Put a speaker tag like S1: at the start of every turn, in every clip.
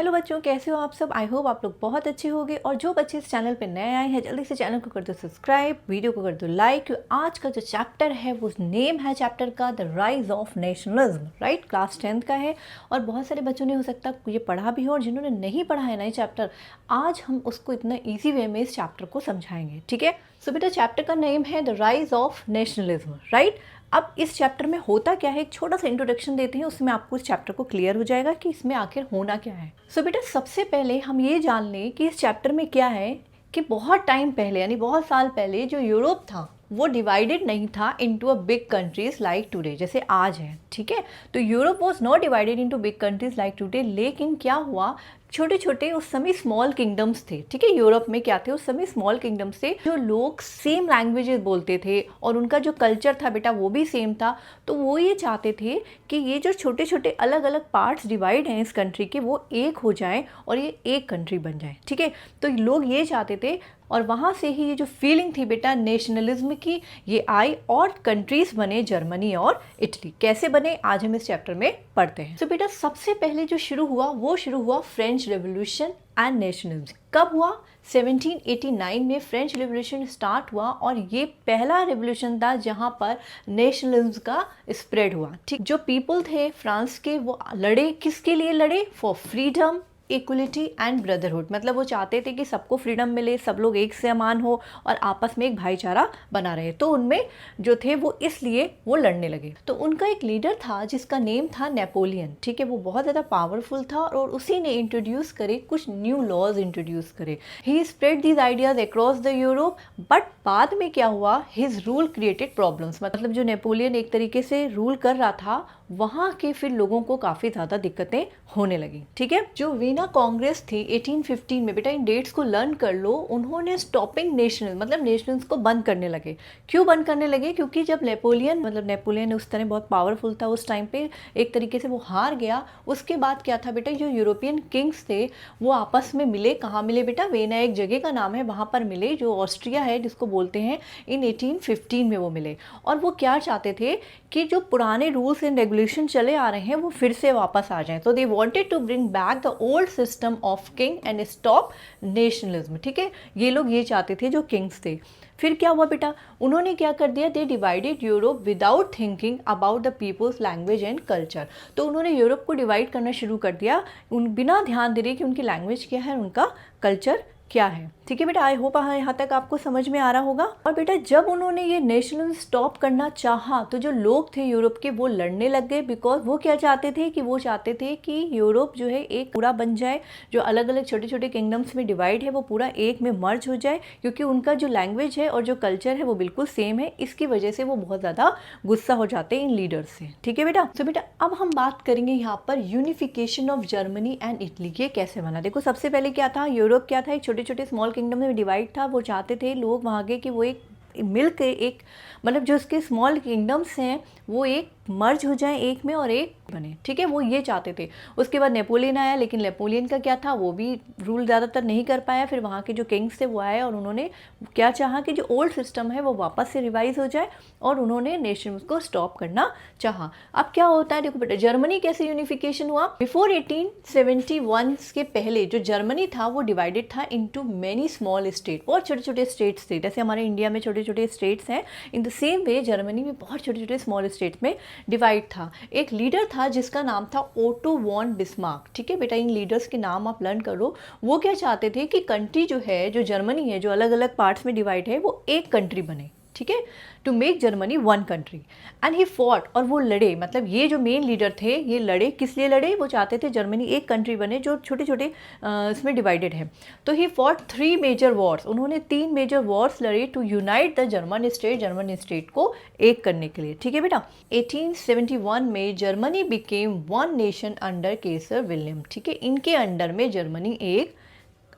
S1: Hello बच्चों, कैसे हो आप सब। आई होप आप लोग बहुत अच्छे होंगे। और जो बच्चे इस चैनल पे नए आए हैं जल्दी से चैनल को कर दो सब्सक्राइब, वीडियो को कर दो लाइक। आज का जो चैप्टर है वो नेम है चैप्टर का the rise of nationalism, right. Class 10th का है और बहुत सारे बच्चों ने हो सकता है ये पढ़ा भी हो, और जिन्होंने नहीं पढ़ा है ना ये चैप्टर, आज हम उसको इतना ईजी वे में इस चैप्टर को समझाएंगे, ठीक है। सो बेटा चैप्टर का नेम है the rise of nationalism, right. अब इस चैप्टर में होता क्या है, एक छोटा सा इंट्रोडक्शन देते हैं, उसमें आपको इस चैप्टर को क्लियर हो जाएगा कि इसमें आखिर होना क्या है। सो बेटा सबसे पहले हम ये जान लें कि इस चैप्टर में क्या है कि बहुत टाइम पहले यानी बहुत साल पहले जो यूरोप था वो डिवाइडेड नहीं था into a big countries like today, जैसे आज है, ठीक है। तो Europe was not divided into big countries like today, लेकिन क्या हुआ, छोटे छोटे उस समय स्मॉल किंगडम्स थे, ठीक है। यूरोप में क्या थे उस समय, स्मॉल किंगडम्स थे, जो लोग सेम लैंग्वेजेस बोलते थे और उनका जो कल्चर था बेटा वो भी सेम था। तो वो ये चाहते थे कि ये जो छोटे छोटे अलग अलग पार्ट्स डिवाइड हैं इस कंट्री के वो एक हो जाए और ये एक कंट्री बन जाए, ठीक है। तो लोग ये चाहते थे और वहाँ से ही ये जो फीलिंग थी बेटा नेशनलिज्म की ये आई और कंट्रीज बने जर्मनी और इटली। कैसे बने आज हम इस चैप्टर में पढ़ते हैं। तो बेटा सबसे पहले जो शुरू हुआ वो शुरू हुआ फ्रेंच रेवोल्यूशन एंड नेशनलिज्म। कब हुआ? 1789 में फ्रेंच रेवोल्यूशन स्टार्ट हुआ और ये पहला रेवोल्यूशन था जहाँ पर नेशनलिज्म का स्प्रेड हुआ, ठीक। जो पीपल थे फ्रांस के वो लड़े, किसके लिए लड़े? For freedom, equality and brotherhood. मतलब वो चाहते थे कि सबको फ्रीडम मिले, सब लोग एक समान हो और आपस में एक भाईचारा बना रहे। तो उनमें जो थे वो इसलिए वो लड़ने लगे। तो उनका एक लीडर था जिसका नेम था नेपोलियन, ठीक है। वो बहुत ज़्यादा पावरफुल था और उसी ने इंट्रोड्यूस करे कुछ न्यू लॉज इंट्रोड्यूस करे। He spread these ideas across the Europe, but बाद में क्या हुआ, हिज रूल क्रिएटेड प्रॉब्लम्स। मतलब जो नेपोलियन एक तरीके से रूल कर रहा था वहाँ के फिर लोगों को काफ़ी ज़्यादा दिक्कतें होने लगी, ठीक है। जो वीना कांग्रेस थी 1815 में, बेटा इन डेट्स को लर्न कर लो, उन्होंने स्टॉपिंग नेशनल मतलब नेशनल्स को बंद करने लगे। क्यों बंद करने लगे? क्योंकि जब नेपोलियन उस तरह बहुत पावरफुल था उस टाइम पे, एक तरीके से वो हार गया। उसके बाद क्या था बेटा, जो यूरोपियन किंग्स थे वो आपस में मिले। कहाँ मिले बेटा? वेना एक जगह का नाम है, वहाँ पर मिले, जो ऑस्ट्रिया है जिसको बोलते हैं। इन 1815 में वो मिले और वो क्या चाहते थे कि जो पुराने रूल्स एंड रेगुलेशन चले आ रहे हैं वो फिर से वापस आ जाएं। तो they wanted to bring back the old system of king and stop nationalism, ठीक है। ये लोग ये चाहते थे जो किंग्स थे। फिर क्या हुआ बेटा, उन्होंने क्या कर दिया, they divided Europe without thinking about the peoples language and culture. तो उन्होंने यूरोप को डिवाइड करना शुरू कर दिया बिना ध्यान दे रहे कि उनकी लैंग्वेज क्या है, उनका कल्चर क्या है, ठीक है बेटा। आई होप यहाँ तक आपको समझ में आ रहा होगा। और बेटा जब उन्होंने ये नेशनल स्टॉप करना चाहा तो जो लोग थे यूरोप के वो लड़ने लग गए, बिकॉज वो क्या चाहते थे कि वो चाहते थे कि यूरोप जो है एक पूरा बन जाए, जो अलग अलग छोटे छोटे किंगडम्स में डिवाइड है वो पूरा एक में मर्ज हो जाए, क्योंकि उनका जो लैंग्वेज है और जो कल्चर है वो बिल्कुल सेम है। इसकी वजह से वो बहुत ज़्यादा गुस्सा हो जाते हैं इन लीडर्स से, ठीक है बेटा। तो बेटा अब हम बात करेंगे यहाँ पर unification of Germany and Italy. ये कैसे बना? देखो सबसे पहले क्या था, यूरोप क्या था, एक छोटे छोटे स्मॉल किंगडम में डिवाइड था। वो चाहते थे लोग वहाँ के कि वो एक मिल के एक मतलब जो उसके स्मॉल किंगडम्स हैं वो एक मर्ज हो जाए एक में और एक बने, ठीक है। वो ये चाहते थे। उसके बाद नेपोलियन आया, लेकिन नेपोलियन का क्या था, वो भी रूल ज़्यादातर नहीं कर पाया। फिर वहाँ के जो किंग्स थे वो आए और उन्होंने क्या चाहा कि जो ओल्ड सिस्टम है वो वापस से रिवाइज हो जाए और उन्होंने नेशन को स्टॉप करना चाहा। अब क्या होता है, देखो बेटा जर्मनी कैसे यूनिफिकेशन हुआ। बिफोर 1871 के पहले जो जर्मनी था वो डिवाइडेड था इनटू मेनी स्मॉल स्टेट। बहुत छोटे छोटे स्टेट्स थे, जैसे हमारे इंडिया में छोटे छोटे स्टेट्स हैं, in the same way Germany में बहुत छोटे छोटे स्मॉल स्टेट्स में डिवाइड था। एक लीडर था जिसका नाम था ओटो वॉन बिस्मार्क, ठीक है बेटा। इन लीडर्स के नाम आप लर्न करो। वो क्या चाहते थे कि कंट्री जो है, जो जर्मनी है, जो अलग अलग पार्ट्स में डिवाइड है, वो एक कंट्री बने, ठीक है, to make Germany one country. And he fought, और वो लड़े। मतलब ये जो मेन लीडर थे ये लड़े, किस लिए लड़े? वो चाहते थे जर्मनी एक कंट्री बने जो छोटे छोटे इसमें डिवाइडेड है। तो ही फॉट 3 मेजर वॉर्स, उन्होंने 3 मेजर वॉर्स लड़े to unite the German state को एक करने के लिए, ठीक है बेटा। 1871 में Germany became one nation under Kaiser William, ठीक है। इनके अंडर में जर्मनी एक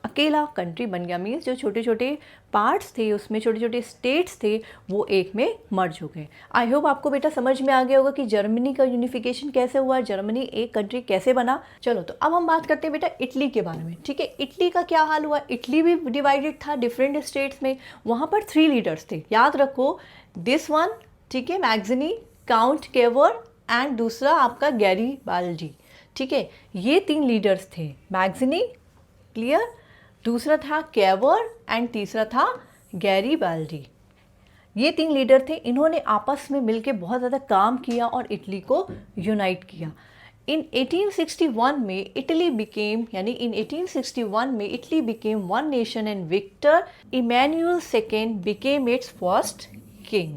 S1: अकेला कंट्री बन गया। मीन्स जो छोटे छोटे पार्ट्स थे उसमें छोटे छोटे स्टेट्स थे वो एक में मर्ज हो गए। आई होप आपको बेटा समझ में आ गया होगा कि जर्मनी का यूनिफिकेशन कैसे हुआ, जर्मनी एक कंट्री कैसे बना। चलो तो अब हम बात करते हैं बेटा इटली के बारे में, ठीक है। इटली का क्या हाल हुआ? इटली भी डिवाइडेड था डिफरेंट स्टेट्स में। वहाँ पर 3 लीडर्स थे, याद रखो, दिस वन, ठीक है, मैगजनी, काउंट केवर एंड दूसरा आपका गैरी बाल्डी, ठीक है, ये 3 लीडर्स थे, मैगज़नी, क्लियर, दूसरा था कैवर एंड तीसरा था गैरीबाल्डी। ये 3 लीडर थे, इन्होंने आपस में मिलकर बहुत ज़्यादा काम किया और इटली को यूनाइट किया। इन 1861 में Italy became one nation and Victor Emmanuel second became its first king.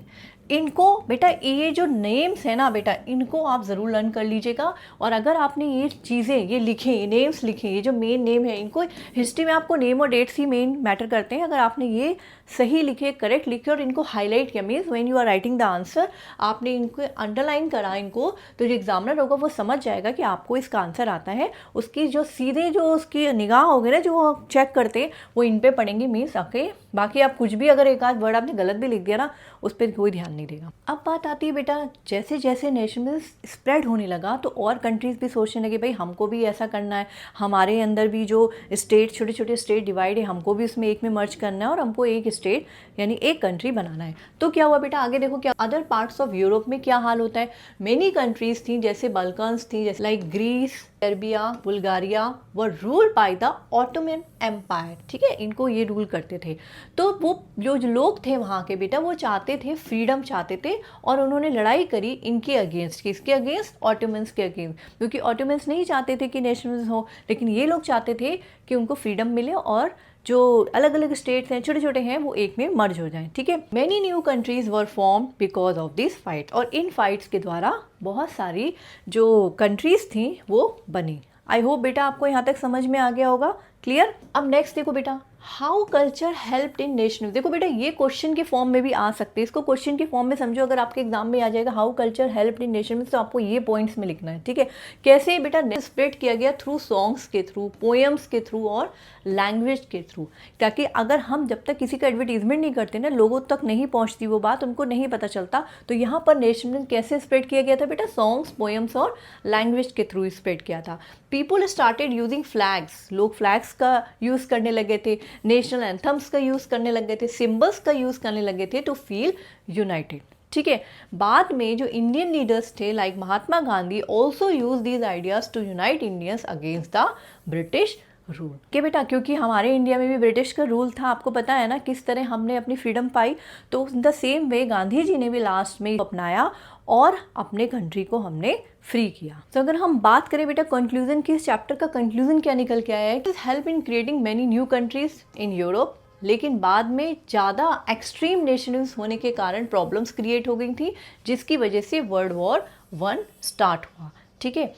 S1: इनको बेटा ये जो नेम्स है ना बेटा, इनको आप ज़रूर लर्न कर लीजिएगा। और अगर आपने ये चीज़ें ये लिखे, ये नेम्स लिखे, ये जो मेन नेम है, इनको हिस्ट्री में आपको नेम और डेट्स ही मेन मैटर करते हैं। अगर आपने ये सही लिखे, करेक्ट लिखे और इनको हाईलाइट किया, means when you are writing the answer आपने इनको अंडरलाइन करा इनको, तो जो एग्जामिनर होगा वो समझ जाएगा कि आपको इसका आंसर आता है। उसकी जो सीधे जो उसकी निगाह होगी ना, जो चेक करते हैं वो इन पे पड़ेंगे, मीन्स ओके। बाकी आप कुछ भी अगर एक आध वर्ड आपने गलत भी लिख दिया ना, उस पर कोई ध्यान नहीं देगा। अब बात आती है बेटा, जैसे जैसे नेशनलिज्म स्प्रेड होने लगा तो और कंट्रीज़ भी सोचने लगे भाई हमको भी ऐसा करना है, हमारे अंदर भी जो स्टेट, छोटे छोटे स्टेट डिवाइड है, हमको भी उसमें एक में मर्ज करना है और हमको एक स्टेट यानी एक कंट्री बनाना है। तो क्या हुआ बेटा, आगे देखो क्या अदर पार्ट्स ऑफ यूरोप में क्या हाल होता है। मेनी कंट्रीज थी, जैसे बल्कन्स थी, जैसे like Greece, Serbia, Bulgaria were rule by the Ottoman Empire. ठीक है, इनको ये रूल करते थे। तो वो जो लोग थे वहाँ के बेटा, वो चाहते थे, फ्रीडम चाहते थे, और उन्होंने लड़ाई करी इनके अगेंस्ट। किसके अगेंस्ट? ऑटोमन्स के अगेंस्ट। क्योंकि ऑटोमन्स नहीं चाहते थे कि नेशनलिज्म हो, लेकिन ये लोग चाहते थे कि उनको फ्रीडम मिले और जो अलग अलग स्टेट्स हैं, छोटे छोटे हैं, वो एक में मर्ज हो जाएं। ठीक है, many new countries were form because of this fight. और इन फाइट्स के द्वारा बहुत सारी जो कंट्रीज थी वो बनी। आई होप बेटा आपको यहाँ तक समझ में आ गया होगा, क्लियर। अब नेक्स्ट देखो बेटा, how culture helped in national. देखो बेटा ये क्वेश्चन के फॉर्म में भी आ सकते हैं, इसको क्वेश्चन के फॉर्म में समझो। अगर आपके एग्जाम में आ जाएगा how culture helped in national, तो आपको ये पॉइंट्स में लिखना है। ठीक है, कैसे बेटा स्प्रेड किया गया, थ्रू सॉन्ग्स के थ्रू, पोएम्स के थ्रू और लैंग्वेज के थ्रू। ताकि अगर हम जब तक किसी का एडवर्टीजमेंट नहीं करते ना, लोगों तक नहीं पहुंचती वो बात, उनको नहीं पता चलता। तो यहाँ पर नेशनल कैसे स्प्रेड किया गया था बेटा, सॉन्ग्स, पोएम्स और लैंग्वेज के थ्रू स्प्रेड किया था। पीपल स्टार्टेड यूजिंग फ्लैग्स, लोग फ्लैग्स का यूज़ करने लगे थे, नेशनल एंथम्स का यूज़ करने लगे थे, सिंबल्स का यूज़ करने लगे थे टू फील यूनाइटेड। ठीक है, बाद में जो इंडियन लीडर्स थे like Mahatma Gandhi also use these ideas to unite Indians against the British rule. के बेटा क्योंकि हमारे इंडिया में भी ब्रिटिश का रूल था, आपको पता है ना किस तरह हमने अपनी फ्रीडम पाई। तो the same way Gandhi ji ने भी लास्ट में अपनाया और अपने कंट्री को हमने फ्री किया। तो अगर हम बात करें बेटा कंक्लूजन की, इस चैप्टर का कंक्लूजन क्या निकल के आया है, it is help in creating many new countries in Europe. लेकिन बाद में ज़्यादा एक्सट्रीम नेशनलिज्म होने के कारण प्रॉब्लम्स क्रिएट हो गई थी, जिसकी वजह से वर्ल्ड वॉर 1 स्टार्ट हुआ। ठीक है,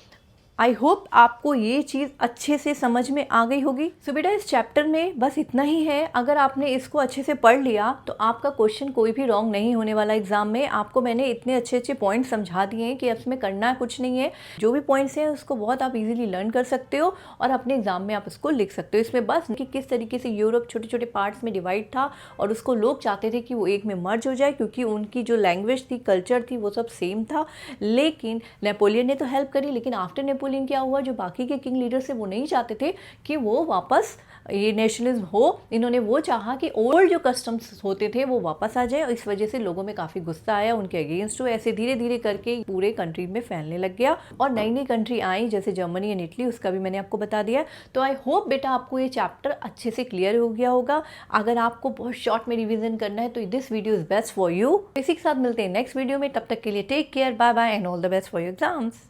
S1: आई होप आपको ये चीज़ अच्छे से समझ में आ गई होगी। सो बेटा इस चैप्टर में बस इतना ही है। अगर आपने इसको अच्छे से पढ़ लिया तो आपका क्वेश्चन कोई भी रॉन्ग नहीं होने वाला एग्जाम में। आपको मैंने इतने अच्छे अच्छे पॉइंट्स समझा दिए हैं कि इसमें करना कुछ नहीं है। जो भी पॉइंट्स हैं उसको बहुत आप इजीली लर्न कर सकते हो और अपने एग्जाम में आप उसको लिख सकते हो। इसमें बस कि किस तरीके से यूरोप छोटे छोटे पार्ट्स में डिवाइड था और उसको लोग चाहते थे कि वो एक में मर्ज हो जाए, क्योंकि उनकी जो लैंग्वेज थी, कल्चर थी, वो सब सेम था। लेकिन नेपोलियन ने तो हेल्प करी, लेकिन आफ्टर नेपोलियन क्या हुआ, जो बाकी के किंग लीडर्स थे वो नहीं चाहते थे कि वो वापस ये नेशनलिज्म हो। इन्होंने वो चाहा कि ओल्ड जो कस्टम्स होते थे वो वापस आ जाए, और इस वजह से लोगों में काफ़ी गुस्सा आया उनके अगेंस्ट। तो ऐसे धीरे धीरे करके पूरे कंट्री में फैलने लग गया और नई नई कंट्री आई, जैसे जर्मनी एंड इटली, उसका भी मैंने आपको बता दिया। तो आई होप बेटा आपको ये चैप्टर अच्छे से क्लियर हो गया होगा। अगर आपको बहुत शॉर्ट में रिविजन करना है तो this video is best for you. इसी के साथ मिलते हैं नेक्स्ट वीडियो में, तब तक के लिए take care, bye bye and all the best for your exams.